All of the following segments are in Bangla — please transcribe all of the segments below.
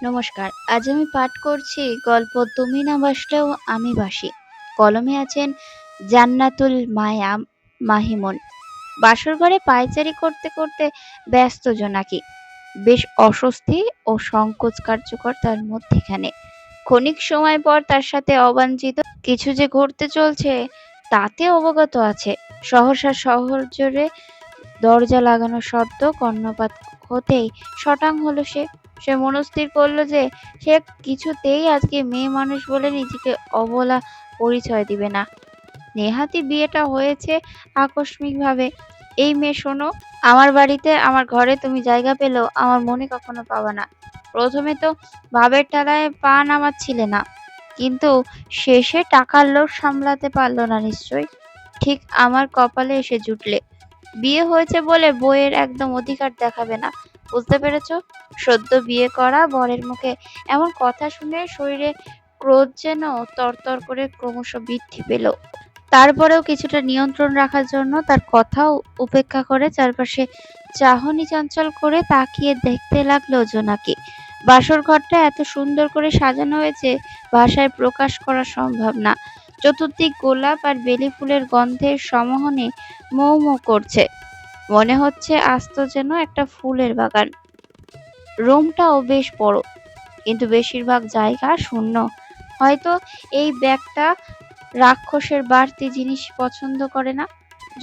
নমস্কার। আজ আমি পাঠ করছি গল্প তুমি না বাসলেও আমি বাসি। কলমে আছেন জান্নাতুল মায়া মাহিমুন। বাসর ঘরে পায়চারি করতে করতে ব্যস্ত জোনাকি। বেশ অস্বস্তি ও সংকোচ কার্যকর তার মধ্যেখানে। ক্ষণিক সময় পর তার সাথে অবাঞ্ছিত কিছু যে ঘটতে চলছে তাতে অবগত আছে। সহসা শহর জুড়ে দরজা লাগানোর শব্দ কর্ণপাত হতেই সটাং হলো সে। সে মনস্থির করলো যে সে কিছুতেই আজকে মেয়ে মানুষ বলে নিজেকে অবলা পরিচয় দিবে না। নেহাতি বিয়েটা হয়েছে আকস্মিকভাবে। এই মেয়ে শোনো, আমার বাড়িতে আমার ঘরে তুমি জায়গা পেলেও আমার মনে কখনো পাবা না। প্রথমে তো ভাবের ঠেলায় পা নামাচ্ছিলে না, কিন্তু শেষে টাকার লোভ সামলাতে পারলো না নিশ্চয়ই। ঠিক আমার কপালে এসে জুটলে। বিয়ে হয়েছে বলে বইয়ের একদম অধিকার দেখাবে না, বুঝতে পেরেছো? সদ্য বিয়ে করা বরের মুখে এমন কথা শুনে শরীরে ক্রোধ যেন তরতর করে ক্রমশ বৃদ্ধি পেল। তারপরেও কিছুটা নিয়ন্ত্রণ রাখার জন্য তার কথাও উপেক্ষা করে চারপাশে চাহনি চঞ্চল করে তাকিয়ে দেখতে লাগলো জোনাকি। বাসর ঘরটা এত সুন্দর করে সাজানো হয়েছে, ভাষায় প্রকাশ করা সম্ভব না। চতুর্দিক গোলাপ আর বেলি ফুলের গন্ধের সমোহনে মৌ মৌ করছে। মনে হচ্ছে আস্ত যেন একটা ফুলের বাগান। রুমটাও বেশ বড়, কিন্তু বেশিরভাগ জায়গা শূন্য। হয়তো এই ব্যাগটা রাক্ষসের বাড়তি জিনিস পছন্দ করে না,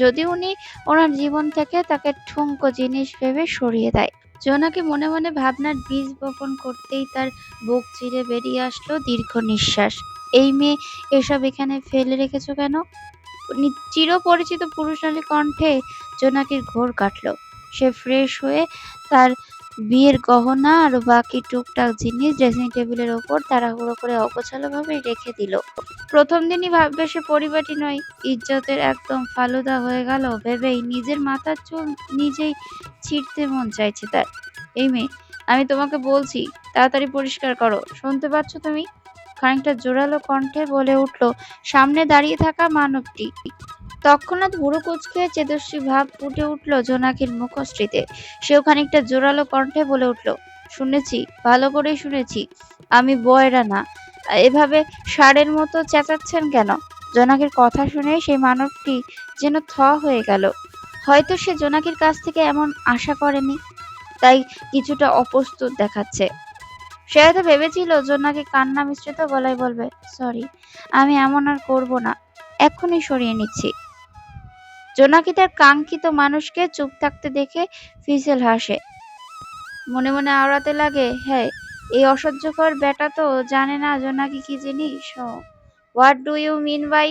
যদি উনি ওনার জীবন থেকে তাকে ঠুনকো জিনিস ভেবে সরিয়ে দেয়। জোনাকি মনে মনে ভাবনার বীজ বপন করতেই তার বুক চিরে বেরিয়ে আসলো দীর্ঘ নিঃশ্বাস। এই মেয়ে এসব এখানে ফেলে রেখেছো কেন? চিরপরিচিত পুরুষালী কণ্ঠে জোনাকির ঘোর কাটল। সে ফ্রেশ হয়ে তার বিয়ের গহনা আর বাকি টুকটাক জিনিস ড্রেসিং টেবিলের ওপর তাড়াহুড়ো করে অগোছালোভাবে রেখে দিল। প্রথম দিনই ভাববে সে পরিপাটি নয়, ইজ্জতের একদম ফালুদা হয়ে গেল ভেবেই নিজের মাথার চুল নিজেই ছিঁড়তে মন চাইছে তার। এই মেয়ে, আমি তোমাকে বলছি, তাড়াতাড়ি পরিষ্কার করো, শুনতে পাচ্ছ তুমি? খানিকটা জোরালো কণ্ঠে বলে উঠল সামনে দাঁড়িয়ে থাকা মানবটি। তৎক্ষণাৎ ভুরু কুঁচকে চেতস্বী ভাব ফুটে উঠল জোনাকির মুখশ্রীতে। সেও খানিকটা জোরালো কণ্ঠে বলে উঠল, শুনেছি, ভালো করেই শুনেছি, আমি বয়রা না। এভাবে ষাঁড়ের মতো চেঁচাচ্ছেন কেন? জোনাকির কথা শুনে সেই মানবটি যেন থ হয়ে গেল। হয়তো সে জোনাকির কাছ থেকে এমন আশা করেনি, তাই কিছুটা অপ্রস্তুত দেখাচ্ছে। সে হয়তো ভেবেছিল জোনাকি কান্না মিশ্রিত গলায় বলবে, সরি, আমি এমন আর করব না, এক্ষুনি সরিয়ে নিচ্ছি। জোনাকি তার কাঙ্ক্ষিত মানুষকে চুপ থাকতে দেখে ফিসেল হাসে। মনে মনে আওড়াতে লাগে, হ্যাঁ, এই অসহ্যকর ব্যাটা তো জানে না জোনাকি কি জিনিস। What do you mean by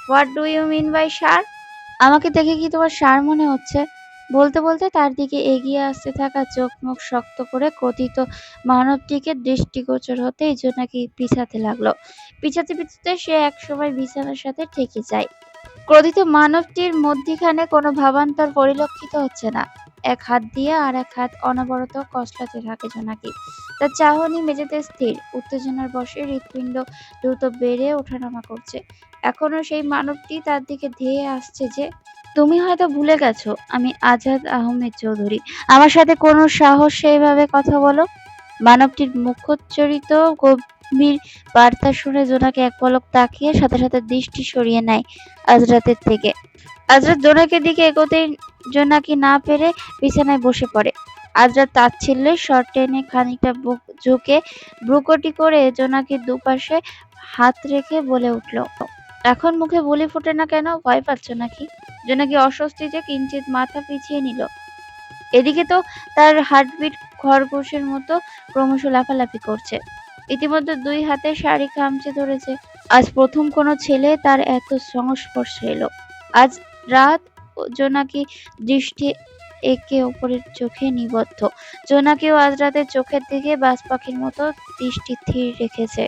what do you mean by sir? আমাকে দেখে কি তোমার সার মনে হচ্ছে? বলতে বলতে তার দিকে এগিয়ে আসতে থাকা চোখ মুখ শক্ত করে কথিত মানবটিকে দৃষ্টিগোচর হতেই জোনাকি পিছাতে লাগলো। পিছাতে পিছাতে সে একসময় বিছানার সাথে ঠেকে যায়। ক্রোধিত মানবটির মধ্যিখানে কোনো ভাবান্তর পরিলক্ষিত হচ্ছে না। এক হাত দিয়ে আর এক হাত অনবরত কসলাতে থাকে জোনাকি। তার চাহনি মেঝেতে স্থির, উত্তেজনার বশে হৃৎপিণ্ড দ্রুত বেড়ে ওঠানামা করছে। এখনো সেই মানবটি তার দিকে ধেয়ে আসছে যে। তুমি হয়তো ভুলে গেছো আমি আজাদ আহমেদ চৌধুরী। আমার সাথে কোনো সাহস সেইভাবে কথা বলো? মানবটির মুখোচ্চারিত গম্ভীর বার্তা শুনে জোনাকি এক পলক তাকিয়ে সাথে সাথে দৃষ্টি সরিয়ে নেয় আজরাতের থেকে। আজরাত জোনাকির দিকে এগোতেই জোনাকি না পেরে বিছানায় বসে পড়ে। আজরাত তাচ্ছিল্যের স্বর টেনে খানিকটা বুক ঝুঁকে ভ্রুকুটি করে জোনাকির দুপাশে হাত রেখে বলে উঠল, এখন মুখে বুলি ফোটে না কেন? ভয় পাচ্ছ নাকি? জোনাকি অস্বস্তিতে কিঞ্চিত মাথা পিছিয়ে নিল। এদিকে তো তার হার্টবিট খরগোশের মতো ক্রমশ লাফালাফি করছে। ইতিমধ্যে দুই হাতে শাড়ি খামচে ধরেছে। আজ প্রথম কোনো ছেলে তার এত সংস্পর্শে এলো। আজ রাত জোনাকি দৃষ্টি একে অপরের চোখে নিবদ্ধ। জোনাকিও আজ রাতে চোখের দিকে বাজ পাখির মতো দৃষ্টি স্থির রেখেছে।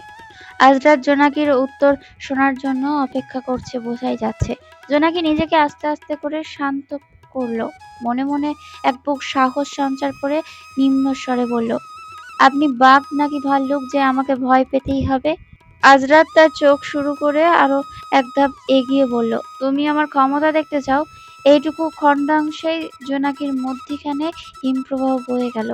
আজ রাত জোনাকির উত্তর শোনার জন্য অপেক্ষা করছে বোঝাই যাচ্ছে। জোনাকি নিজেকে আস্তে আস্তে করে শান্ত করলো। মনে মনে এক বুক সাহস সঞ্চার করে নিম্ন স্বরে বলল, আপনি বাঘ নাকি ভাল্লুক যে আমাকে ভয় পেতেই হবে? আজরাত তার চোখ শুরু করে আরো এক ধাপ এগিয়ে বলল, তুমি আমার ক্ষমতা দেখতে চাও? এইটুকু খণ্ডাংশেই জোনাকির মধ্যিখানে হিমপ্রবাহ বয়ে গেল।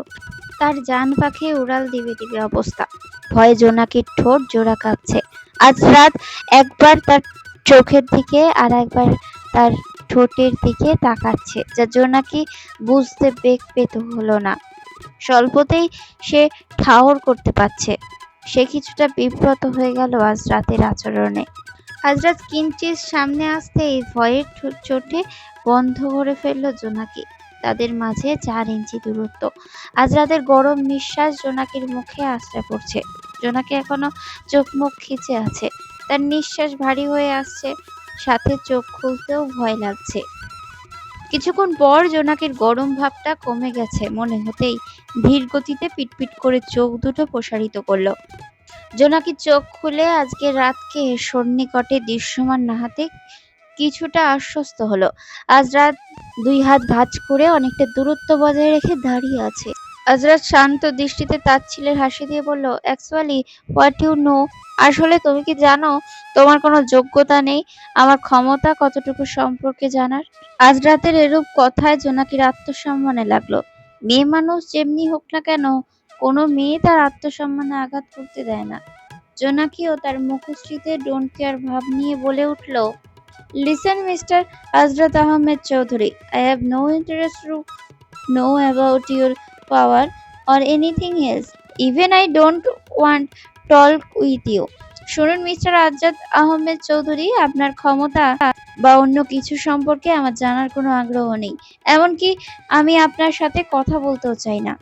তার জান পাখি উড়াল দিবে দিবে অবস্থা। ভয়ে জোনাকির ঠোঁট জোড়া কাঁপছে। আজ রাত একবার তার চোখের দিকে আর একবার তার ঠোঁটের দিকে তাকাচ্ছে, যা জোনাকি বুঝতে বেগ পেত হলো না। স্বল্পতেই সে ঠাহর করতে পারছে। সে কিছুটা বিব্রত হয়ে গেল আজ রাতের আচরণে। আজ রাত কিঞ্চিৎ সামনে আসতেই ভয়ের চোটে বন্ধ করে ফেলল জোনাকি। তাদের মাঝে 4 ইঞ্চি দূরত্ব। আজ রাতের গরম নিঃশ্বাস জোনাকির মুখে আছড়ে পড়ছে। জোনাকি এখনো চোখ মুখ খিচে আছে। তার নিঃশ্বাস ভারী হয়ে আসছে, সাথে চোখ খুলতেও ভয় লাগছে। কিছুক্ষণ পর জোনাকির গরম ভাবটা কমে গেছে মনে হতেই ধীর গতিতে পিটপিট করে চোখ দুটো প্রসারিত করলো। জোনাকি চোখ খুলে আজকের রাতকে সন্নিকটে দৃশ্যমান নাহাতে কিছুটা আশ্বস্ত হলো। আজ রাত 2 হাত ভাঁজ করে অনেকটা দূরত্ব বজায় রেখে দাঁড়িয়ে আছে। আজ রাত শান্ত দৃষ্টিতে তাচ্ছিল্যের হাসি দিয়ে বলল, অ্যাকচুয়ালি হোয়াট ইউ নো, আসলে তুমি কি জানো তোমার কোনো যোগ্যতা নেই আমার ক্ষমতা কতটুকু সম্পর্কে জানার। আজ রাতের এরূপ কথায় জোনাকির আত্মসম্মানে লাগলো। মেয়ে মানুষ যেমনি হোক না কেন, কোনো মেয়ে তার আত্মসম্মানে আঘাত করতে দেয় না। জোনাকিও তার মুখশ্রীতে ডোন্ট কেয়ার ভাব নিয়ে বলে উঠল, listen mister Hazrat Ahmed Chowdhury, I have no interest to know about your power or anything else. Even I don't want talk with you. শুনুন মিস্টার হযরত আহমেদ চৌধুরী, আপনার ক্ষমতা বা অন্য কিছু সম্পর্কে আমার জানার কোনো আগ্রহ নেই। এমনকি আমি আপনার সাথে কথা বলতেও চাই না।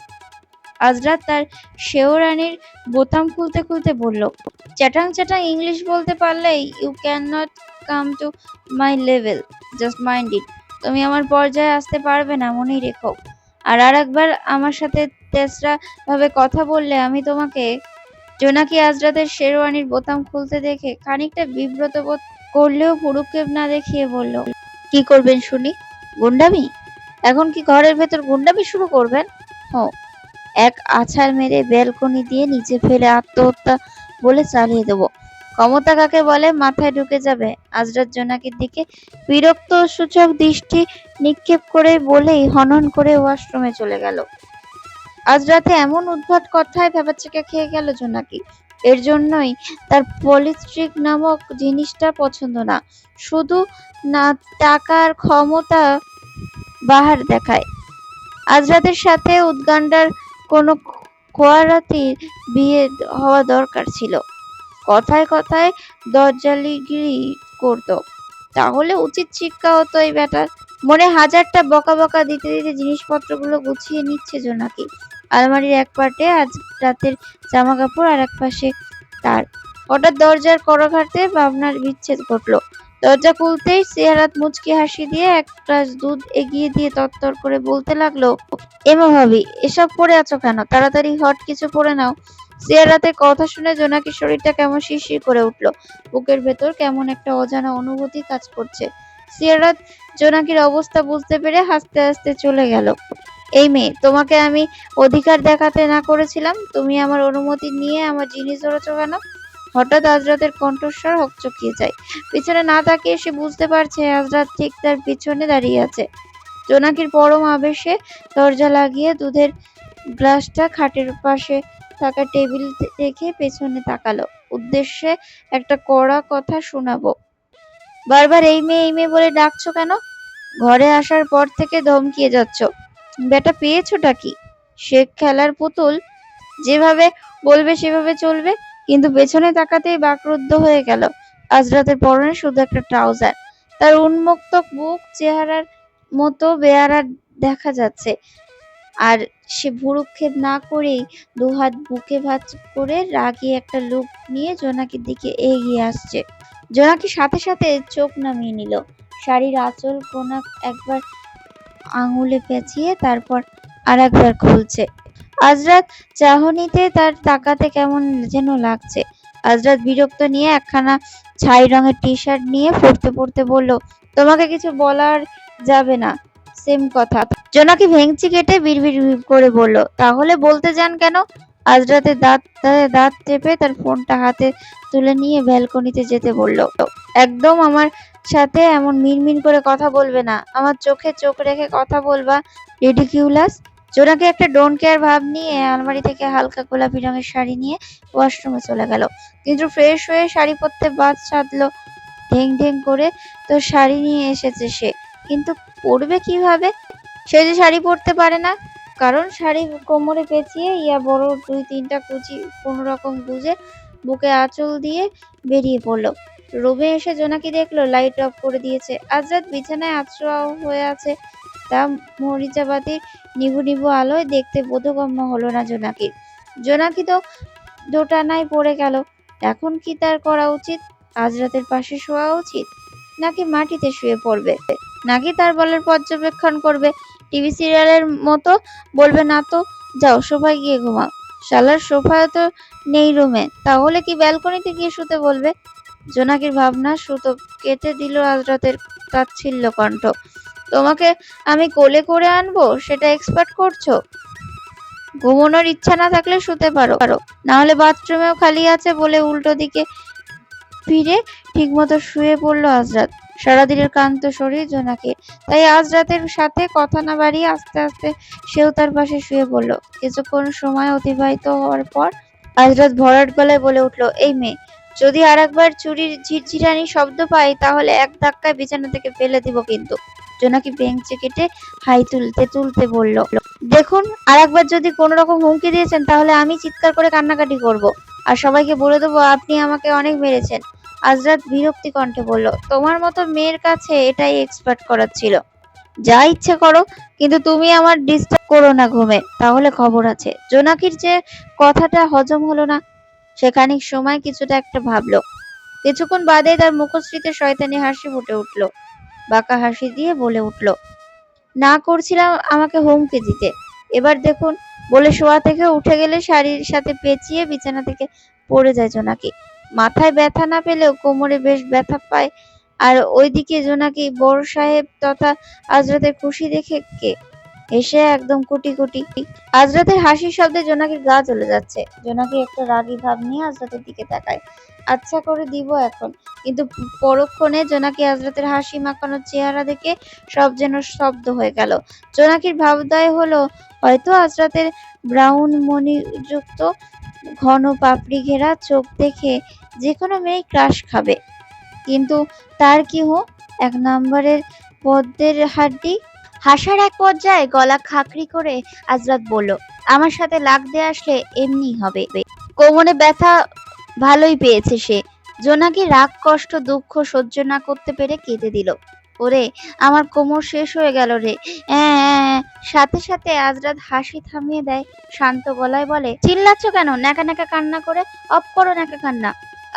আজ রাত তার শেওরানির বোতাম খুলতে খুলতে বলল, চ্যাটাং চ্যাটাং ইংলিশ বলতে পারলেই you can not come to my level, just mind it. তুমি আমার পর্যায়ে আসতে পারবে না, মনেই রেখো। আর একবার আমার সাথে তেসরা ভাবে কথা বললে আমি তোমাকে। জোনাকি আজ রাতের শেরওয়ানির বোতাম খুলতে দেখে খানিকটা বিব্রত বোধ করলেও ভ্রুক্ষেপ না দেখিয়ে বলল, কি করবেন শুনি? গুন্ডামি? এখন কি ঘরের ভেতর গুন্ডামি শুরু করবেন? ও, এক আছাড় মেরে ব্যালকনি দিয়ে নিচে ফেলে আত্মহত্যা বলে চালিয়ে দেব। ক্ষমতা কাকে বলে মাথায় ঢুকে যাবে। আজ রাত জোনাকির দিকে বিরক্ত সূচক দৃষ্টি নিক্ষেপ করে বলেই হনহন করে ওয়াশরুমে চলে গেল। আজ রাতে এমন উদ্ভট কথায় ভ্যাবাচ্যাকা খেয়ে গেল জোনাকি। এর জন্যই তার পলিস্ট্রিক নামক জিনিসটা পছন্দ না। শুধু না টাকার ক্ষমতা বাহার দেখায়। আজ রাতের সাথে উদ্গান্ডার কোনো খোয়ারাতির বিয়ে হওয়া দরকার ছিল। কথায় কথায় দরজালিগিরি করতো, তাহলে উচিত শিক্ষা হতো এই ব্যাটার। মনে হাজারটা বকা বকা দিতে দিতে জিনিসপত্রগুলো গুছিয়ে নিচ্ছে জোনাকি। আলমারির এক পাটে আজ রাতের জামা কাপড় আর এক পাশে তার। হঠাৎ দরজার কড়াঘাতে ভাবনার বিচ্ছেদ ঘটলো। দরজা খুলতেই সিয়ারাত মুচকি হাসি দিয়ে এক গ্লাস দুধ এগিয়ে দিয়ে তরতর করে বলতে লাগলো, এমা ভাবি, এসব পরে আছো কেন? তাড়াতাড়ি হট কিছু পরে নাও। সিয়ারাতের কথা শুনে জোনাকির শরীরটা কেমন শিরশির করে উঠলো। বুকের ভেতর কেমন একটা অজানা অনুভূতি কাজ করছে। সিয়ারাত জোনাকির অবস্থা বুঝতে পেরে হাসতে হাসতে চলে গেল। এই মেয়ে, তোমাকে আমি অধিকার দেখাতে না করেছিলাম? তুমি আমার অনুমতি নিয়ে আমার জিনিস ধরেছো কেন? হঠাৎ আজরাতের কণ্ঠস্বর হকচকিয়ে যায়। পিছনে না তাকিয়ে সে বুঝতে পারছে আজরাত ঠিক তার পিছনে দাঁড়িয়ে আছে। জোনাকির পরম আবেশে দরজা লাগিয়ে দুধের গ্লাসটা খাটের পাশে থাকা টেবিল রেখে পেছনে তাকালো। উদ্দেশ্যে একটা কড়া কথা শোনাবো। বারবার এই মেয়ে বলে ডাকছো কেন? ঘরে আসার পর থেকে ধমকিয়ে যাচ্ছ। বেটা পেয়েছোটা কি? সে খেলার পুতুল, যেভাবে বলবে সেভাবে চলবে। কিন্তু পেছনে তাকাতেই বাকরুদ্ধ হয়ে গেল। আজ রাতের পরনে শুধু একটা ট্রাউজার। তার উন্মুক্ত বুক চেহারার মতো বেয়ারা দেখা যাচ্ছে। আর সে ভ্রুক্ষেপ না করেই দুহাত বুকে ভাঁজ করে রাগী একটা লুক নিয়ে জোনাকির দিকে এগিয়ে আসছে। জোনাকি সাথে সাথে চোখ নামিয়ে নিল। শাড়ির আঁচল কোনা একবার আঙুলে পেঁচিয়ে তারপর আর একবার খুলছে। আজরাত চাহনিতে তার তাকাতে কেমন যেন লাগছে। আজরাত বিরক্ত নিয়ে একখানা ছাই রঙের টি শার্ট নিয়ে পড়তে পড়তে বলল, তোমাকে কিছু বলার যাবে না। সেম কথা। জোনাকি ভেংচি কেটে বিড়বিড় করে বলল, তাহলে বলতে যান কেন? আজরাতে দাঁত চেপে তার ফোনটা হাতে তুলে নিয়ে ব্যালকনিতে যেতে বলল, একদম আমার সাথে এমন মিনমিন করে কথা বলবে না। আমার চোখে চোখ রেখে কথা বলবা। রিডিকিউলাস। জোনাকি একটা ডোন্ট কেয়ার ভাব নিয়ে আলমারি থেকে হালকা গোলাপি রঙের শাড়ি নিয়ে ওয়াশরুমে চলে গেল। কিন্তু ফ্রেশ হয়ে শাড়ি পরতে বাদ সাধলো। ঢেং ঢেং করে তো শাড়ি নিয়ে এসেছে সে, কিন্তু পরবে কিভাবে? সে যে শাড়ি পরতে পারে না, কারণ শাড়ি কোমরে পেঁচিয়ে ইয়া বড় 2-3টা কুচি কোনো রকম গুজে বুকে আঁচল দিয়ে বেরিয়ে পড়লো। রুমে এসে জোনাকি দেখলো লাইট অফ করে দিয়েছে। আজ রাত বিছানায় আছোয়া হয়ে আছে। তা মরিচাবাতির নিভু নিভু আলোয় দেখতে বোধগম্য হলো না জোনাকির। জোনাকি তো দোটানায় পড়ে গেল। এখন কি তার করা উচিত? আজ রাতের পাশে শোয়া উচিত, নাকি মাটিতে শুয়ে পড়বে, নাকি তার বলের পর্যবেক্ষণ করবে টিভি সিরিয়ালের মতো? বলবে না তো, যাও সোফায় গিয়ে ঘুমাও। শালার সোফায় তো নেই রুমে, তাহলে কি ব্যালকনিতে গিয়ে শুতে বলবে? জোনাকির ভাবনা সুতো কেটে দিল আজ রাতের তাচ্ছিল্য কণ্ঠ। তোমাকে আমি কোলে করে আনবো সেটা এক্সপেক্ট করছো? ঘুমানোর ইচ্ছা না থাকলে শুতে পারো, না হলে বাথরুমেও খালি আছে বলে উল্টো দিকে ফিরে ঠিকমতো শুয়ে পড়লো আজরাত। সারাদিনের ক্লান্ত শরীর জোনাকি, তাই আজ রাতের সাথে কথা না বাড়িয়ে আস্তে আস্তে সেও তার পাশে শুয়ে পড়লো। কিছুক্ষণ সময় অতিবাহিত হওয়ার পর আজরাত ভরাট গলায় বলে উঠলো, এই মেয়ে, যদি আর একবার চুরির ঝিরঝিরানি শব্দ পাই তাহলে এক ধাক্কায় বিছানা থেকে ফেলে দিব কিন্তু। জোনাকি বেঞ্চে কেটে হাই তুলতে তুলতে বলল, দেখুন, আর একবার যদি কোনো রকম হুমকি দিয়েছেন তাহলে আমি চিৎকার করে কান্নাকাটি করব, আর সবাইকে বলে দেবো আপনি আমাকে অনেক মেরেছেন। আজরাত বিরক্তি কণ্ঠে বলল, তোমার মতো মেয়ের কাছে এটাই এক্সপার্ট করার ছিল। যা ইচ্ছে করো, কিন্তু তুমি আমার ডিস্টার্ব করো না ঘুমে, তাহলে খবর আছে। জোনাকির যে কথাটা হজম হলো না। সে খানিক সময় কিছুটা একটা ভাবলো। কিছুক্ষণ বাদে তার মুখশ্রীতে শয়তানি হাসি ফুটে উঠল। বাঁকা হাসি দিয়ে বলে উঠল, না করছিলাম আমাকে হুমকি দিতে, এবার দেখুন। বলে শোয়া থেকে উঠে গেলে শাড়ির সাথে পেঁচিয়ে বিছানা থেকে পড়ে যায় জোনাকি। মাথায় ব্যথা না পেলেও কোমরে বেশ ব্যথা পায়। আর ওইদিকে জোনাকি বড় সাহেব তথা আজরাতের খুশি দেখে কে এসে একদম কুটি কুটি। আজরাতের হাসির শব্দে জোনাকির গা জ্বলে যাচ্ছে। জোনাকি একটা রাগী ভাব নিয়ে আজরাতের দিকে তাকায়। আচ্ছা করে দিব এখন, কিন্তু পরক্ষণে জোনাকি আজরাতের হাসি মাখানো চেহারা দেখে সব যেন স্তব্ধ হয়ে গেল। জোনাকির ভাবোদয় হলো, হয়তো আজরাতের ব্রাউন মণিযুক্ত ঘন পাপড়ি ঘেরা চোখ দেখে যে কোনো মেয়ে ক্রাশ খাবে, কিন্তু তার কি এক নম্বরের পদ্মের হাড্ডি। হাসার এক পর্যায়ে গলা খাকরি করে আজরাত বলল, আমার সাথে লাগতে আসলে এমনিই হবে। কোমরে ব্যথা ভালোই পেয়েছে সে। জোনাকি রাগ কষ্ট দুঃখ সহ্য না করতে পেরে কেঁদে দিল, ওরে আমার কোমর শেষ হয়ে গেল রে। সাথে সাথে আজরাত হাসি থামিয়ে দেয়, শান্ত গলায় বলে, চিল্লাচ্ছ কেন? ন্যাকা ন্যাকা কান্না করে অফ করো ন্যাকা কান্না।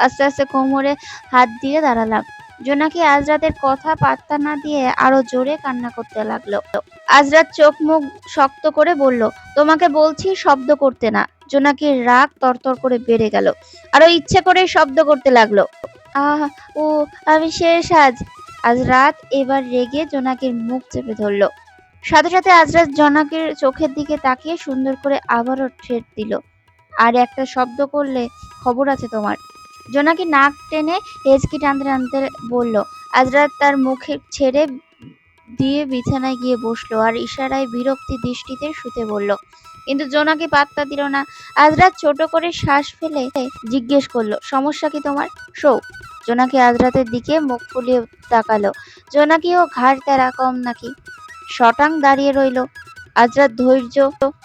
আস্তে আস্তে কোমরে হাত দিয়ে দাঁড়ালাম। জোনাকি আজরাতের কথা পাত্তা না দিয়ে আরো জোরে কান্না করতে লাগলো। আজরাত চোখ মুখ শক্ত করে বলল, তোমাকে বলছি শব্দ করতে না। জোনাকির রাগ তরতর করে বেড়ে গেল, আরো ইচ্ছে করে শব্দ করতে লাগলো, আহ ও আমি শেষ আজ। আজ রাত এবার রেগে জোনাকির মুখ চেপে ধরলো। সাথে সাথে আজরাত জোনাকির চোখের দিকে তাকিয়ে সুন্দর করে আবারও ঠেট দিল, আর একটা শব্দ করলে খবর আছে তোমার। জোনাকি নাক টেনে হেঁচকি টানতে টানতে বলল। আজরাত তার মুখে ছেড়ে দিয়ে বিছানায় গিয়ে বসলো আর ইশারায় বিরক্তি দৃষ্টিতে শুতে বলল। কিন্তু জোনাকি পাত্তা দিল না। আজরাত ছোট করে শ্বাস ফেলে জিজ্ঞেস করলো, সমস্যা কি তোমার? শো। জোনাকি আজরাতের দিকে মুখ ফুলিয়ে তাকালো। জোনাকিও ঘাড় তেরা কম নাকি, শটাং দাঁড়িয়ে রইল। আজরাত ধৈর্য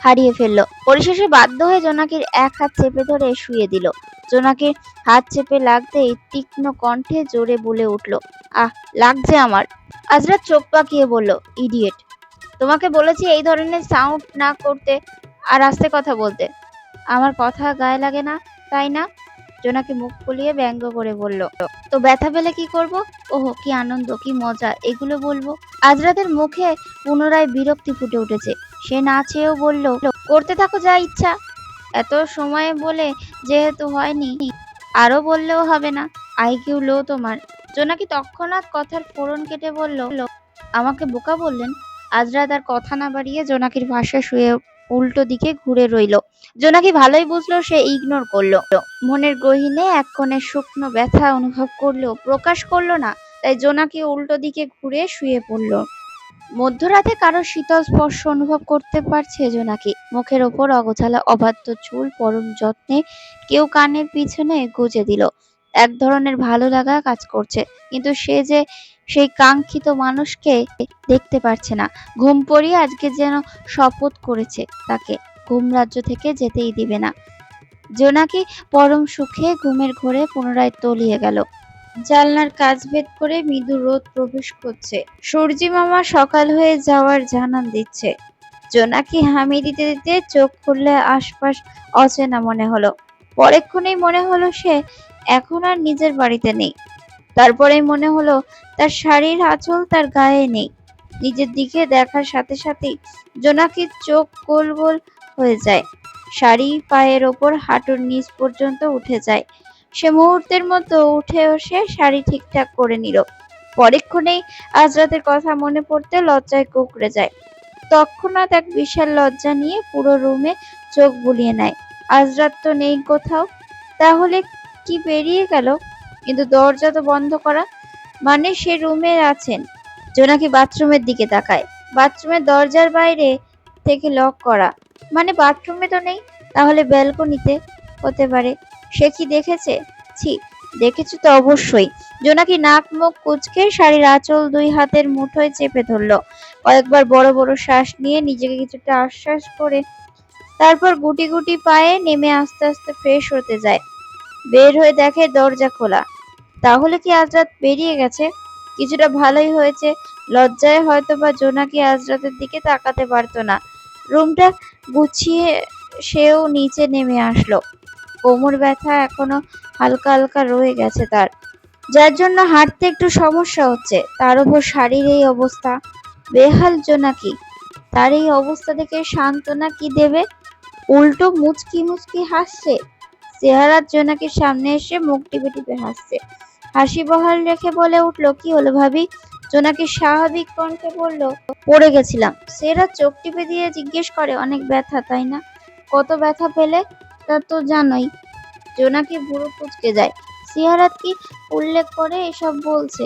হারিয়ে ফেললো। পরিশেষে বাধ্য হয়ে জোনাকির এক হাত চেপে ধরে শুয়ে দিল। জোনাকির হাত চেপে লাগতেই তীক্ষ্ণ কণ্ঠে জোরে বলে উঠল, আহ লাগছে আমার। আজরাত চোখ পাকিয়ে বলল, ইডিয়েট, তোমাকে বলেছি এই ধরনের সাউন্ড না করতে আর আস্তে কথা বলতে। আমার কথা গায়ে লাগে না, তাই না? জোনাকি মুখ ফুলিয়ে ব্যঙ্গ করে বলল, তো ব্যথা পেলে কি করব? ওহো কি আনন্দ, কি মজা, এগুলো বলবো? আজরাতের মুখে পুনরায় বিরক্তি ফুটে উঠেছে। সে না চেয়েও বলল, করতে থাকো যা ইচ্ছা। এত সময় বলে যেহেতু হয়নি, আরো বললেও হবে না? আইকিউ লো তোমার। জোনাকি তৎক্ষণাৎ কথার ফোড়ন কেটে বলল, আমাকে বোকা বললেন? আজরাত আর কথা না বাড়িয়ে জোনাকির পাশে শুয়ে উল্টো দিকে ঘুরে রইল। জোনাকি ভালোই বুঝলো সে ইগনোর করলো। মনের গহীনে এক কোণে শুকনো ব্যথা অনুভব করলেও প্রকাশ করলো না। তাই জোনাকি উল্টো দিকে ঘুরে শুয়ে পড়ল। মধ্যরাতে কারো শীতল স্পর্শ অনুভব করতে পারছে জোনাকি। মুখের ওপর অগোছালো অবাধ্য চুল পরম যত্নে কেউ কানের পিছনে গুজে দিল। এক ধরনের ভালো লাগা কাজ করছে, কিন্তু সে যে সেই কাঙ্ক্ষিত মানুষকে দেখতে পারছে না। ঘুম পড়িয়ে আজকে যেন শপথ করেছে তাকে ঘুম রাজ্য থেকে যেতেই দিবে না। জোনাকি পরম সুখে ঘুমের ঘোরে পুনরায় তলিয়ে গেল। জানলার কাঁচ ভেদ করে মৃদু রোদ প্রবেশ করছে। সূর্যি মামা সকাল হয়ে যাওয়ার জানান দিচ্ছে। জোনাকি হামি দিতে দিতে চোখ খুললে আশপাশ অচেনা মনে হলো। পরেক্ষণেই মনে হলো সে এখন আর নিজের বাড়িতে নেই। তারপরেই মনে হলো তার শাড়ির আঁচল তার গায়ে নেই। নিজের দিকে দেখার সাথে সাথেই জোনাকির চোখ গোল গোল হয়ে যায়। শাড়ি পায়ের ওপর হাঁটুর নিচ পর্যন্ত উঠে যায়। সে মুহূর্তের মতো উঠে বসে শাড়ি ঠিকঠাক করে নিল। পরেক্ষণেই আজ রাতের কথা মনে পড়তে লজ্জায় কুঁকড়ে যায়। তৎক্ষণাৎ এক বিশাল লজ্জা নিয়ে পুরো রুমে চোখ বুলিয়ে নেয়। আজ রাত তো নেই কোথাও, তাহলে কি বেরিয়ে গেল? কিন্তু দরজা তো বন্ধ করা, মানে সে রুমে আছেন। জোনাকি বাথরুমের দিকে তাকায়। বাথরুমের দরজার বাইরে থেকে লক করা, মানে বাথরুমে তো নেই, তাহলে ব্যালকনিতে হতে পারে। সে কি দেখেছে? ছি, দেখেছে তো অবশ্যই। জোনাকি নাক মুখ কুঁচকে শাড়ির আঁচল দুই হাতের মুঠোয় চেপে ধরল। কয়েকবার বড় বড় শ্বাস নিয়ে নিজেকে কিছুটা আশ্বাস করে তারপর গুটি গুটি পায়ে নেমে আস্তে আস্তে ফ্রেশ হতে যায়। বের হয়ে দেখে দরজা খোলা। তাহলে কি আজ রাত বেরিয়ে গেছে? কিছুটা ভালোই হয়েছে। লজ্জায় হয়তোবা জোনাকি আজ রাতের দিকে তাকাতে পারতো না। রুমটা গুছিয়ে সেও নিচে নেমে আসলো। কোমর ব্যথা এখনো হালকা হালকা রয়ে গেছে তার, যার জন্য হাঁটতে একটু সমস্যা হচ্ছে। তার উপর শাড়ির এই অবস্থা। বেহাল জোনাকি। তার এই অবস্থা দেখে সান্ত্বনা কি দেবে? উল্টো মুচকি মুচকি হাসছে। চেহারার জোনাকির সামনে এসে মুখ টিপে টিপে হাসছে। হাসি বহাল রেখে বলে উঠল, কি হলো ভাবি? জোনাকি স্বাভাবিক কণ্ঠে বলল, পড়ে গেছিলাম। সেরা চোখ টিপে দিয়ে জিজ্ঞেস করে, অনেক ব্যথা তাই না? কত ব্যথা পেলে? তা তো জানোই। জোনাকি ভুরু কুঁচকে যায়। সিহারাত কি উল্লেখ করে এসব বলছে?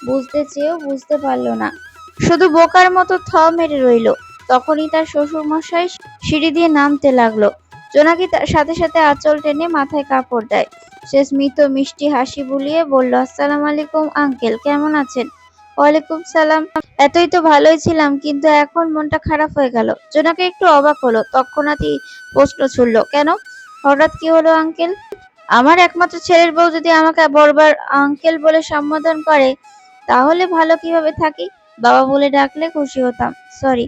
বুঝতে চেয়েও বুঝতে পারল না, শুধু বোকার মতো থ মেরে রইল। তখনই তার শ্বশুর মশাই সিঁড়ি দিয়ে নামতে লাগলো। জোনাকি তার সাথে সাথে আঁচল টেনে মাথায় কাপড় দেয়। সে স্মিত মিষ্টি হাসি বুলিয়ে বলল, আসসালাম আলাইকুম আঙ্কেল, কেমন আছেন? ওয়ালাইকুম সালাম। এতই তো ভালোই ছিলাম, কিন্তু এখন মনটা খারাপ হয়ে গেল। জোনাকি একটু অবাক হলো। তৎক্ষণাৎই প্রশ্ন ছুড়ল, কেন? হঠাৎ কি হলো আঙ্কেল? আমার একমাত্র ছেলের বউ যদি আমাকে বারবার আঙ্কেল বলে সম্বোধন করে, তাহলে ভালো কিভাবে থাকি? বাবা বলে ডাকলে খুশি হতাম। সরি,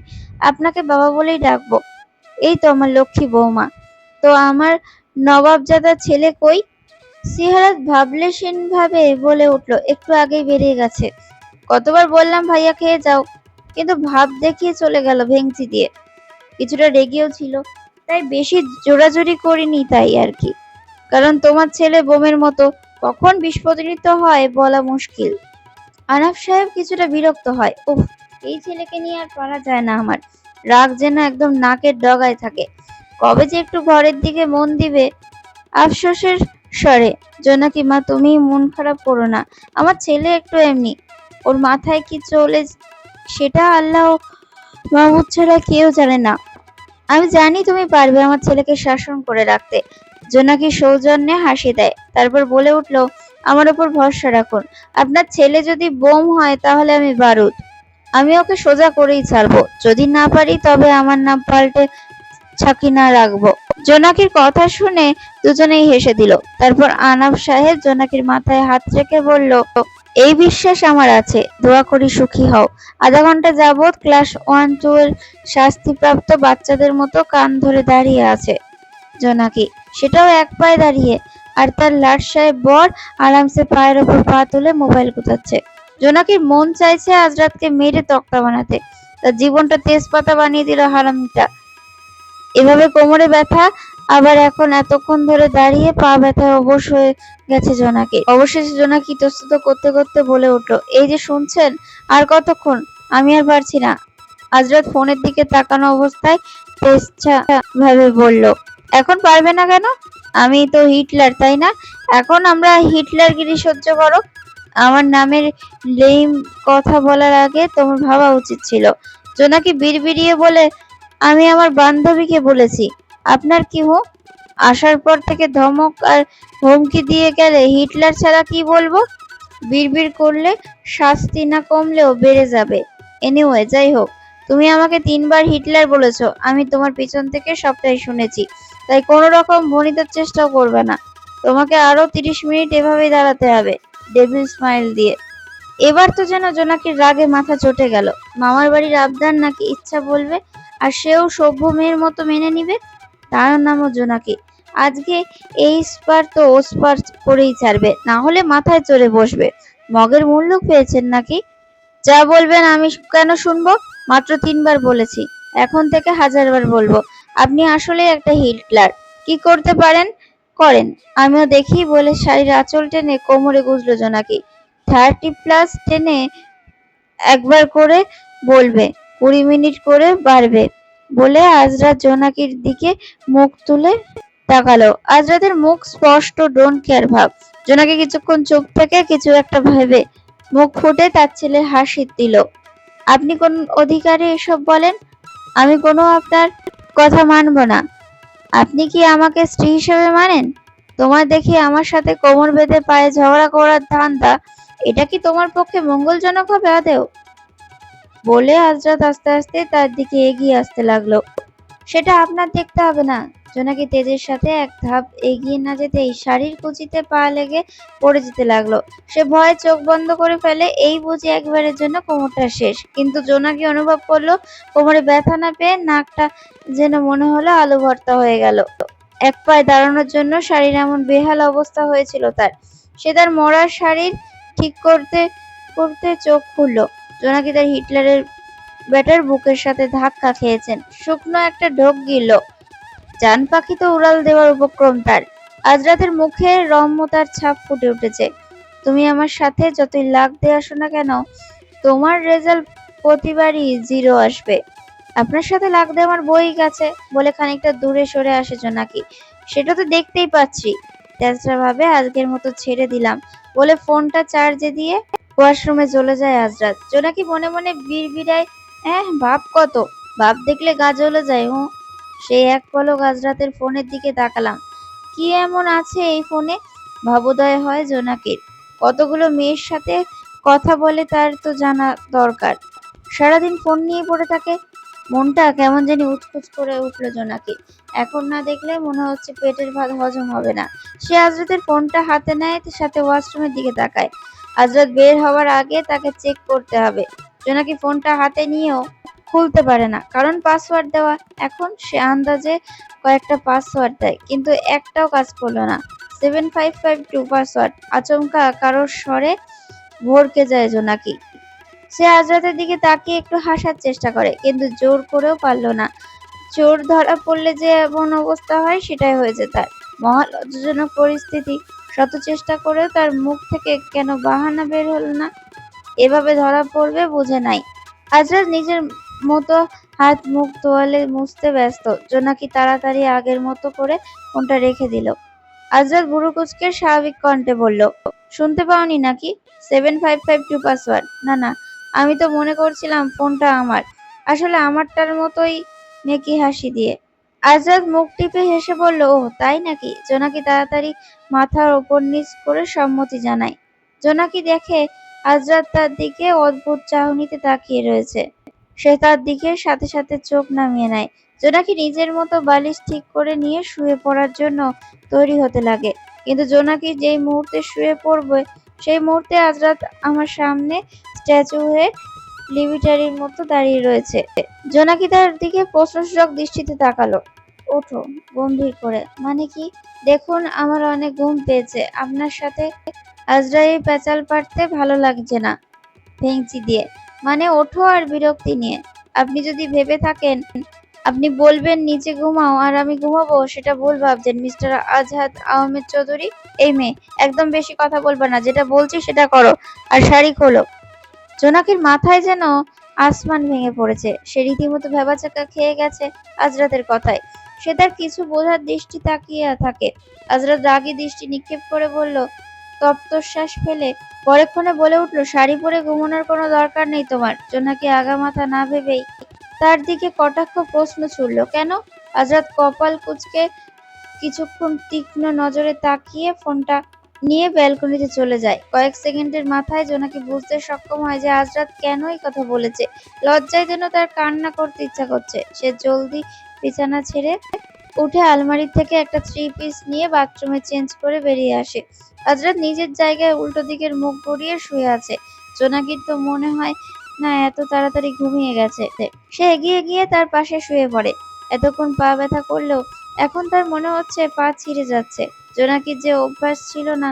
আপনাকে বাবা বলেই ডাকবো। এই তো আমার লক্ষ্মী বৌমা। তো আমার নবাবজাদা ছেলে কই? সিহারাত ভাবলেশীন ভাবে বলে উঠল, একটু আগেই বেরিয়ে গেছে। কতবার বললাম ভাইয়া খেয়ে যাও, কিন্তু ভাব দেখিয়ে চলে গেল ভেংচি দিয়ে। কিছুটা রেগেও ছিল, তাই বেশি জোরাজুরি করিনি, তাই আর কি। কারণ তোমার ছেলে বোমের মতো, কখন বিস্ফোরিত হয় বলা মুশকিল। আনাফ সাহেব কিছুটা বিরক্ত হয়। উফ, এই ছেলেকে নিয়ে আর পারা যায় না আমার। রাগ যেন একদম নাকের ডগায় থাকে। কবে যে একটু ঘরের দিকে মন দিবে। আফসোসের স্বরে, জোনাকি মা, তুমি মন খারাপ করো না। আমার ছেলে একটু এমনি, ওর মাথায় কি চলে সেটা আল্লাহ মাহবুব ছাড়া কেউ জানে না। আমি জানি তুমি পারবে আমার ছেলেকে শাসন করে রাখতে। জোনাকি সৌজন্যে হাসি দেয়, তারপর বলে উঠল, আমার ওপর ভরসা রাখুন। আপনার ছেলে যদি বোম হয় তাহলে আমি বারুদ। আমি ওকে সোজা করেই ছাড়বো। যদি না পারি তবে আমার নাম পাল্টে ছাকিনা রাখবো। জোনাকির কথা শুনে দুজনেই হেসে দিল। তারপর আনাব সাহেব জোনাকির মাথায় হাত রেখে বলল, এই বিশ্বাস আমার আছে, দোয়া করি সুখী হও। আধা ঘন্টা যাবৎ ক্লাস 1-2 এর শাস্তিপ্রাপ্ত বাচ্চাদের মতো কান ধরে দাঁড়িয়ে আছে জোনাকি, সেটাও এক পায়ে দাঁড়িয়ে। আর তার লাট সাহেব বর আরামসে পায়ের ওপর পা তুলে মোবাইল গুতাচ্ছে। জোনাকির মন চাইছে আজ রাতকে মেরে তক্তা বানাতে। তার জীবনটা তেজপাতা বানিয়ে দিল হারামিটা। এভাবে কোমরে ব্যথা, আবার এখন এতক্ষণ ধরে দাঁড়িয়ে পা ব্যথায় অবশ হয়ে গেছে জোনাকি। অবশেষে জোনাকি ইতস্তত করতে করতে বলে উঠল, এই যে শুনছেন, আর কতক্ষণ? আমি আর পারছি না। আজরাত ফোনের দিকে তাকানো অবস্থায় তেজছা ভাবে বলল, এখন পারবে না কেন? আমি তো হিটলার, তাই না? এখন আমরা হিটলারগিরি সহ্য করো। আমার নামের লেইম কথা বলার আগে তোমার ভাবা উচিত ছিল। জোনাকি বিড়বিড়িয়ে বলে, আমি আমার বান্ধবীকে বলেছি। আপনার কি হো? আসার পর থেকে ধমক আর হুমকি দিয়ে গেলে হিটলার ছাড়া কি বলবো? বিড়বিড় করলে শাস্তি না কমলেও বেড়ে যাবে। এনিওয়ে, যাই হোক, তুমি আমাকে 3বার হিটলার বলেছ। আমি তোমার পিছন থেকে সবটাই শুনেছি। তাই কোনো রকম ভনিতার চেষ্টাও করবে না। তোমাকে আরো 30 মিনিট এভাবেই দাঁড়াতে হবে। ডেভিল স্মাইল দিয়ে। এবার তো যেন জোনাকির রাগে মাথা চটে গেল। মামার বাড়ির আবদার নাকি ইচ্ছা বলবে, আর সেও সভ্য মেয়ের মতো মেনে নিবে। তার নামও জোনাকি। আজকে এই স্পার তো ও স্পার করেই ছাড়বে, না হলে মাথায় চড়ে বসবে। মগের মূল্য পেয়েছেন নাকি? যা বলবেন আমি কেন শুনবো? মাত্র 3বার বলেছি, এখন থেকে 1000বার বলবো। আপনি আসলে একটা হিটলার। কি করতে পারেন করেন, আমিও দেখি বলে শাড়ির আঁচল টেনে কোমরে গুজলো জোনাকি। 30+ টেনে একবার করে বলবে, 20 মিনিট করে বাড়বে বলে আজরাত জোনাকির দিকে মুখ তুলে তাকালো। আজরাতের মুখ স্পষ্ট ডোন্ট কেয়ার ভাব। জোনাকি কিছুক্ষণ চুপ থেকে কিছু একটা ভেবে মুখ ফুটে তার ছেলের হাসি দিল। আপনি কোন অধিকারে এসব বলেন? আমি কোনো আপনার কথা মানব না। আপনি কি আমাকে স্ত্রী হিসেবে মানেন? তোমার দেখি আমার সাথে কোমর বেঁধে পায়ে ঝগড়া করার ধান্দা, এটা কি তোমার পক্ষে মঙ্গলজনক হবে আদেও? বলে আজরাত আস্তে আস্তে তার দিকে এগিয়ে আসতে লাগলো। সেটা আপনার দেখতে হবে না। জোনাকি তেজের সাথে এক ধাপ এগিয়ে না যেতেই শাড়ির কুচিতে পা লেগে পড়ে যেতে লাগলো। সে ভয়ে চোখ বন্ধ করে ফেলে, এই বুঝি একবারের জন্য কোমরটা শেষ। কিন্তু জোনাকি অনুভব করলো কোমরে ব্যথা না পেয়ে নাকটা যেন মনে হলো আলু ভর্তা হয়ে গেল। এক পায়ে দাঁড়ানোর জন্য শাড়ির এমন বেহাল অবস্থা হয়েছিল তার। সে তার মরা শাড়ির ঠিক করতে করতে চোখ খুলল। জোনাকি তার হিটলারের ব্যাটার বুকের সাথে ধাক্কা খেয়েছেন। শুকনো একটা ঢোক গিলল। জান পাখি তো উড়াল দেওয়ার উপক্রম তার। আজ রাতের মুখে রম্যতার ছাপ ফুটে উঠেছে। তুমি আমার সাথে যতই লাগ দিয়ে আসো না কেন, তোমার রেজাল্ট প্রতিবারই 0 আসবে। আপনার সাথে লাগ দিয়ে আমার বই গেছে বলে খানিকটা দূরে সরে আসে জোনাকি। সেটা তো দেখতেই পাচ্ছি। তেসরা ভাবে আজকের মতো ছেড়ে দিলাম বলে ফোনটা চার্জে দিয়ে ওয়াশরুমে চলে যায় আজরাত। জোনাকি মনে মনে বিড়বিড়ায়, বাপ কত, বাপ দেখলে গা জ্বলে যায়। সেই এক পলক আজরাতের ফোনের দিকে তাকালাম। কি এমন আছে এই ফোনে? ভাবোদয় হয় জোনাকির। কতগুলো মেয়ের সাথে কথা বলে তার তো জানা দরকার। সারাদিন ফোন নিয়ে পড়ে থাকে। মনটা কেমন জানি উৎকুচ করে উঠল জোনাকি। এখন না দেখলে মনে হচ্ছে পেটের ভাত হজম হবে না। সে আজরাতের ফোনটা হাতে নেয়, সাথে ওয়াশরুমের দিকে তাকায়। আজরাত বের হওয়ার আগে তাকে চেক করতে হবে। জোনাকি ফোনটা হাতে নিয়েও খুলতে পারে না, কারণ পাসওয়ার্ড দেওয়া। এখন সে আন্দাজে কয়েকটা পাসওয়ার্ড দেয়, কিন্তু একটাও কাজ করলো না। 7552 পাসওয়ার্ড। আচমকা কারোর স্বরে ভড়কে যায় জোনাকি। সে আজরাতের দিকে তাকিয়ে একটু হাসার চেষ্টা করে, কিন্তু জোর করেও পারল না। চোর ধরা পড়লে যে এমন অবস্থা হয় সেটাই হয়েছে তার। মহা লজ্জাজনক পরিস্থিতি। শত চেষ্টা করেও তার মুখ থেকে কেন বাহানা বের হলো না। এভাবে ধরা পড়বে বুঝে নাই। আজরাত নিজের মতো হাত মুখ তোয়ালে মুছতে ব্যস্ত। জোনাকি তাড়াতাড়ি আগের মতো করে ফোনটা রেখে দিল। আজরাত বুড়ো কুচকে স্বাভাবিক কণ্ঠে বলল, শুনতে পাওনি নাকি? 7552 পাসওয়ার্ড। না না, আমি তো মনে করছিলাম ফোনটা আমার। আসলে আমারটার মতোই। মেকি হাসি দিয়ে আজরাত মুখ টিপে হেসে বলল, ও তাই নাকি? জোনাকি তাড়াতাড়ি মাথার ওপর নিচ করে সম্মতি জানায়। জোনাকি দেখে আজরাত তার দিকে অদ্ভুত চাহনিতে তাকিয়ে রয়েছে। সে তার দিকে সাথে সাথে চোখ নামিয়ে নেয়। জোনাকি নিজের মতো বালিশ ঠিক করে নিয়ে শুয়ে পড়ার জন্য তৈরি হতে লাগে। কিন্তু জোনাকি যেই মুহূর্তে শুয়ে পড়বে, সেই মুহূর্তে আজরাত আমার সামনে স্ট্যাচু হয়ে লিভিটারির মতো দাঁড়িয়ে রয়েছে। জোনাকি তার দিকে প্রশ্নসূচক দৃষ্টিতে তাকালো। ওঠো, গম্ভীর করে। মানে কি? দেখুন, আমার অনেক ঘুম পেয়েছে। আপনার সাথে আজরাইয়ের পেঁচাল পাড়তে ভালো লাগছে না। ভেঙচি দিয়ে মানে ওঠো, আর বিরক্তি নিয়ে। আপনি যদি ভেবে থাকেন আপনি বলবেন নিচে ঘুমাও আর আমি ঘুমাবো, সেটা ভুল ভাবছেন মিস্টার আজহাদ আহমেদ চৌধুরী। এই মেয়ে, একদম বেশি কথা বলবে না। যেটা বলছি সেটা করো, আর শাড়ি খোলো। জোনাকির মাথায় যেন আসমান ভেঙে পড়েছে। সে রীতিমতো ভ্যাবাচ্যাকা খেয়ে গেছে আজরাতের কথায়। সে তার কিছু বোঝার দৃষ্টি তাকিয়ে থাকে। আজরাত রাগী দৃষ্টি নিক্ষেপ করে বলল, তপ্তশ্বাস ফেলে পরক্ষণে বলে উঠল, শাড়ি পরে ঘুমানোর কোনো দরকার নেই তোমার। জোনাকি আগামাথা না ভেবেই তার দিকে কটাক্ষ প্রশ্ন ছুড়ল, কেন? আজরাত কপাল কুঁচকে কিছুক্ষণ তীক্ষ্ণ নজরে তাকিয়ে ফোনটা নিয়ে ব্যালকনিতে চলে যায়। কয়েক সেকেন্ডের মাথায় জোনাকি বুঝতে সক্ষম হয় যে আজরাত কেন এই কথা বলেছে। লজ্জায় যেন তার কান্না করতে ইচ্ছা করছে। সে জলদি বিছানা ছেড়ে উঠে আলমারি থেকে একটা থ্রি পিস নিয়ে বাথরুমে চেঞ্জ করে বেরিয়ে আসে। আজরাত নিজের জায়গায় উল্টো দিকের মুখ ঘুরিয়ে শুয়ে আছে। জোনাকির তো মনে হয় না এত তাড়াতাড়ি ঘুমিয়ে গেছে। সে এগিয়ে গিয়ে তার পাশে শুয়ে পড়ে। এতক্ষণ পা ব্যথা করলেও এখন তার মনে হচ্ছে পা ছিঁড়ে যাচ্ছে। জোনাকির যে অভ্যাস ছিল না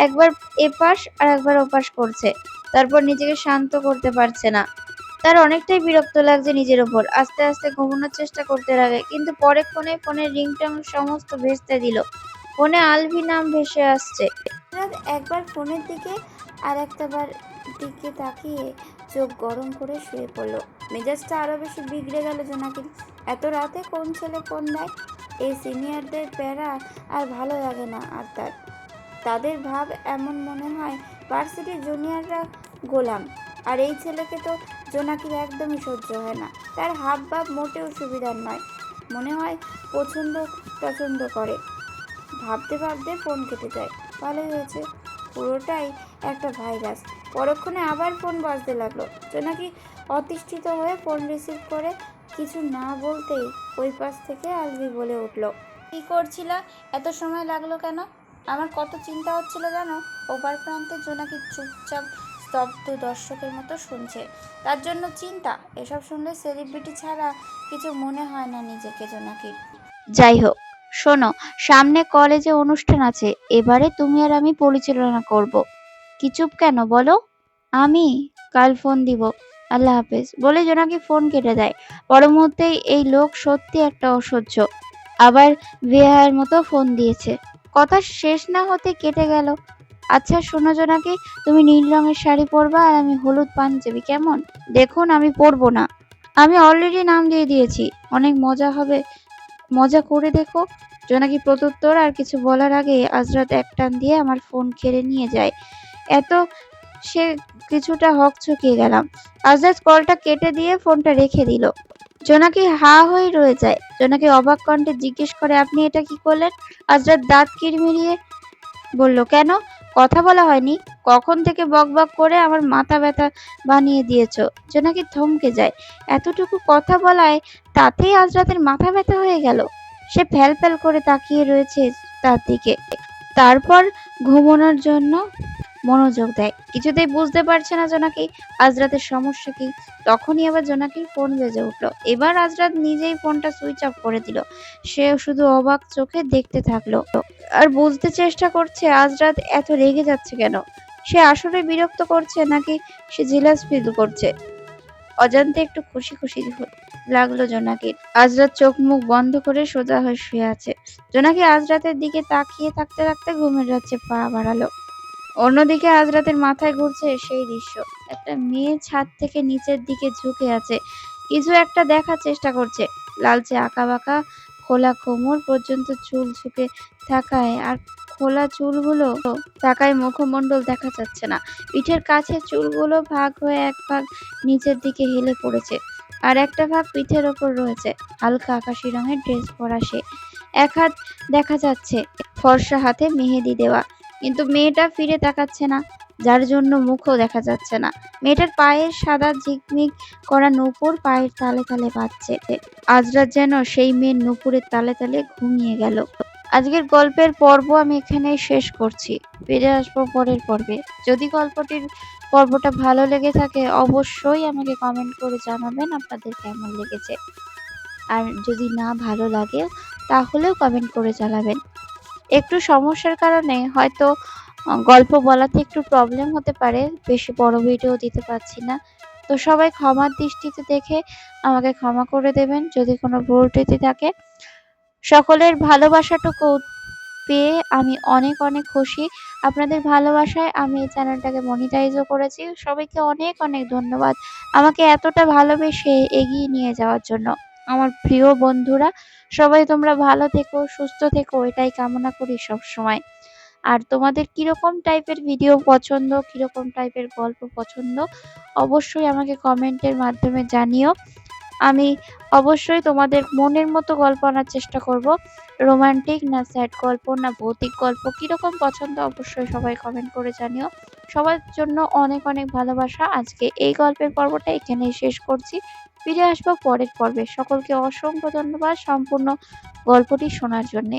একবার এপাশ আর একবার ওপাশ করছে, তারপর নিজেকে শান্ত করতে পারছে না। তার অনেকটাই বিরক্ত লাগছে নিজের ওপর। আস্তে আস্তে ঘুমানোর চেষ্টা করতে লাগে, কিন্তু পরক্ষণে ফোনের রিংটং সমস্ত ভেস্তে দিল। ফোনে আলভি নাম ভেসে আসছে। একবার ফোনের দিকে আর একটাবার দিকে তাকিয়ে চোখ গরম করে শুয়ে পড়লো। মেজাজটা আরো বেশি বিগড়ে গেল জোনাকির। এত রাতে কোন ছেলে ফোন দেয়? এই সিনিয়রদের প্যারা আর ভালো লাগে না আর তাদের ভাব এমন মনে হয় ভার্সিটির জুনিয়ররা গোলাম। আর এই ছেলেকে তো জোনাকির একদমই সহ্য হয় না। তার হাব ভাব মোটেও সুবিধার নয়, মনে হয় পছন্দ করে। ভাবতে ভাবতে ফোন কেটে যায়। ভালোই হয়েছে, পুরোটাই একটা ভাইরাস। পরক্ষণে আবার ফোন বাজতে লাগলো। জোনাকি অতিষ্ঠিত হয়ে ফোন রিসিভ করে কিছু না বলতেই ওই পাশ থেকে আলভি বলে উঠল, কি করছিলা? এত সময় লাগলো কেন? আমার কত চিন্তা হচ্ছিল জানো? ওপার প্রান্তে জোনাকি চুপচাপ স্তব্ধ দর্শকের মতো শুনছে। তার জন্য চিন্তা? এসব শুনলে সেলিব্রিটি ছাড়া কিছু মনে হয় না নিজেকে জোনাকির। যাই হোক, শোনো, সামনে কলেজে অনুষ্ঠান আছে, এবারে তুমি আর আমি পরিচালনা করব। কি চুপ কেন বলো? আমি কাল ফোন দিব, আল্লাহ হাফেজ বলে জোনাকি ফোন কেটে দেয়। পর মুহূর্তেই এই লোক সত্যি একটা অসহ্য। আবার বেহায়ের মতো ফোন দিয়েছে। কথা শেষ না হতে কেটে গেল। আচ্ছা শোনো জোনাকি, তুমি নীল রঙের শাড়ি পরবা আর আমি হলুদ পাঞ্জাবি, কেমন? দেখুন আমি পরবো না, আমি অলরেডি নাম দিয়ে দিয়েছি। অনেক মজা হবে, মজা করে দেখো। জোনাকি প্রত্যুত্তর আর কিছু বলার আগে আজরাত এক টান দিয়ে আমার ফোন কেড়ে নিয়ে যায়। এত সে কিছুটা হকচকিয়ে গেলাম। আজরাত কলটা কেটে দিয়ে ফোনটা রেখে দিল। জোনাকি হা হয়ে রয়ে যায়। জোনাকি অবাক কণ্ঠে জিজ্ঞেস করে, আপনি এটা কি করলেন? আজরাত দাঁত কিরমিরিয়ে বলল, কেন? কথা বলা হয়নি? কখন থেকে বকবক করে আমার মাথা ব্যথা বানিয়ে দিয়েছ? জোনাকি থমকে যায়। এতটুকু কথা বলায় তাতেই আজরাতের মাথা ব্যথা হয়ে গেল। সে ফ্যাল ফ্যাল করে তাকিয়ে রয়েছে তার দিকে, তারপর ঘুমানোর জন্য মনোযোগ দেয়। কিছুতেই বুঝতে পারছে না জোনাকি আজরাতের সমস্যা কি। তখনই আবার জোনাকির ফোন বেজে উঠলো। এবার আজরাত নিজেই ফোনটা সুইচ অফ করে দিল। সে শুধু অবাক চোখে দেখতে থাকলো আর বুঝতে চেষ্টা করছে আজরাত এত রেগে যাচ্ছে কেন। সে আসলে বিরক্ত করছে নাকি সে জেলাস ফিল করছে। অজান্তে একটু খুশি খুশি লাগলো জোনাকির। আজরাত চোখ মুখ বন্ধ করে সোজা হয়ে শুয়ে আছে। জোনাকি আজরাতের দিকে তাকিয়ে থাকতে থাকতে ঘুমের রাজ্যে পা বাড়ালো। অন্যদিকে আজরাতের মাথায় ঘুরছে সেই দৃশ্য। একটা মেয়ে ছাদ থেকে নিচের দিকে ঝুঁকে আছে, কিছু একটা দেখার চেষ্টা করছে। লালচে আঁকাবাঁকা খোলা কোমর পর্যন্ত চুল ঝুঁকে থাকায় আর খোলা চুলগুলো থাকায় মুখমণ্ডল দেখা যাচ্ছে না। পিঠের কাছে চুলগুলো ভাগ হয়ে এক ভাগ নিচের দিকে হেলে পড়েছে, আর একটা ভাগ পিঠের ওপর রয়েছে। হালকা আকাশি রঙের ড্রেস পরা সে, এক হাত দেখা যাচ্ছে, ফর্সা হাতে মেহেদি দেওয়া, কিন্তু মেয়েটা ফিরে তাকাচ্ছে না, যার জন্য মুখও দেখা যাচ্ছে না। মেয়েটার পায়ের সাদা ঝিকমিক করা নূপুর পায়ের তালে তালে বাজছে। আজরাত যেন সেই মেয়ের নূপুরের তালে তালে ঘুমিয়ে গেল। আজকের গল্পের পর্ব আমি এখানেই শেষ করছি। ফিরে আসবো পরের পর্বে। যদি পর্বটা ভালো লেগে থাকে অবশ্যই আমাকে কমেন্ট করে জানাবেন আপনাদের কেমন লেগেছে। আর যদি না ভালো লাগে তাহলেও কমেন্ট করে জানাবেন। একটু সমস্যার কারণে হয়তো গল্প বলাতে একটু প্রবলেম হতে পারে, বেশি বড় ভিডিও দিতে পারছি না। তো সবাই ক্ষমার দৃষ্টিতে দেখে আমাকে ক্ষমা করে দেবেন যদি কোনো ভুল ত্রুটি থাকে। সকলের ভালোবাসাটুকু পেয়ে আমি অনেক অনেক খুশি। আপনাদের ভালোবাসায় আমি এই চ্যানেলটাকে মনিটাইজও করেছি। সবাইকে অনেক অনেক ধন্যবাদ আমাকে এতটা ভালোবেসে এগিয়ে নিয়ে যাওয়ার জন্য। আমার প্রিয় বন্ধুরা, সবাই তোমরা ভালো থেকো, সুস্থ থেকো, এটাই কামনা করি সব সময়। আর তোমাদের কিরকম টাইপের ভিডিও পছন্দ, কিরকম টাইপের গল্প পছন্দ অবশ্যই আমাকে কমেন্টের মাধ্যমে জানিও। আমি অবশ্যই তোমাদের মনের মতো গল্প আনার চেষ্টা করব। রোমান্টিক না স্যাড গল্প না ভৌতিক গল্প কিরকম পছন্দ অবশ্যই সবাই কমেন্ট করে জানিও। সবার জন্য অনেক অনেক ভালোবাসা। আজকে এই গল্পের পর্বটা এখানেই শেষ করছি। ফিরে আসবো পরের পর্বে। সকলকে অসংখ্য ধন্যবাদ সম্পূর্ণ গল্পটি শোনার জন্যে।